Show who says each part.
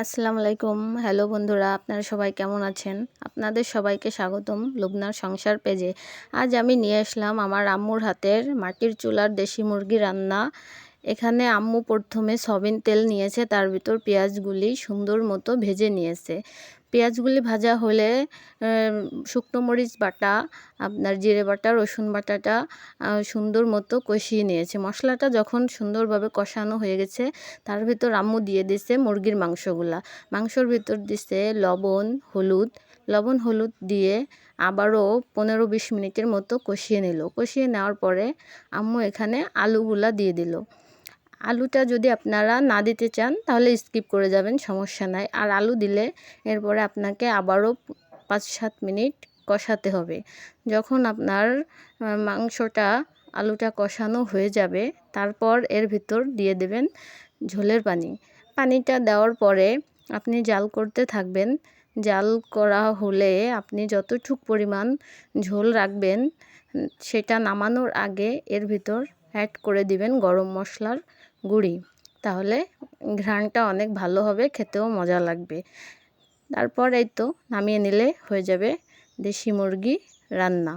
Speaker 1: আসসালামু আলাইকুম। হ্যালো বন্ধুরা, আপনারা সবাই কেমন আছেন? আপনাদের সবাইকে স্বাগতম লুবনার সংসার পেজে। আজ আমি নিয়ে আসলাম আমার আম্মুর হাতের মাটির চুলার দেশি মুরগি রান্না। এখানে আম্মু প্রথমে সয়াবিন তেল নিয়েছে, তার ভিতর পেঁয়াজগুলি সুন্দর মতো ভেজে নিয়েছে। পেঁয়াজগুলি ভাজা হলে শুকনো মরিচ বাটা, আপনার জিরে বাটা, রসুন বাটাটা সুন্দর মতো কষিয়ে নিয়েছে। মশলাটা যখন সুন্দরভাবে কষানো হয়ে গেছে, তার ভিতর আম্মু দিয়ে দিছে মুরগির মাংসগুলা। মাংসর ভিতর দিছে লবণ হলুদ দিয়ে আবারও 15-20 মিনিটের মতো কষিয়ে নিল। কষিয়ে নেওয়ার পরে আম্মু এখানে আলুগুলা দিয়ে দিল। আলুটা যদি আপনারা না দিতে চান তাহলে স্কিপ করে যাবেন, সমস্যা নাই। আর আলু দিলে এরপরে আপনাকে আবারও 5-7 মিনিট কষাতে হবে। যখন আপনার আলুটা কষানো হয়ে যাবে, তারপর এর ভিতর দিয়ে দেবেন ঝোলের পানি। পানিটা দেওয়ার পরে আপনি জাল করতে থাকবেন। জাল করা হলে আপনি যতটুকু পরিমাণ ঝোল রাখবেন, সেটা নামানোর আগে এর ভিতর অ্যাড করে দিবেন গরম মশলার গুঁড়ি। তাহলে ঘ্রাণটা অনেক ভালো হবে, খেতেও মজা লাগবে। তারপর এই তো নামিয়ে নিলে হয়ে যাবে দেশি মুরগি রান্না।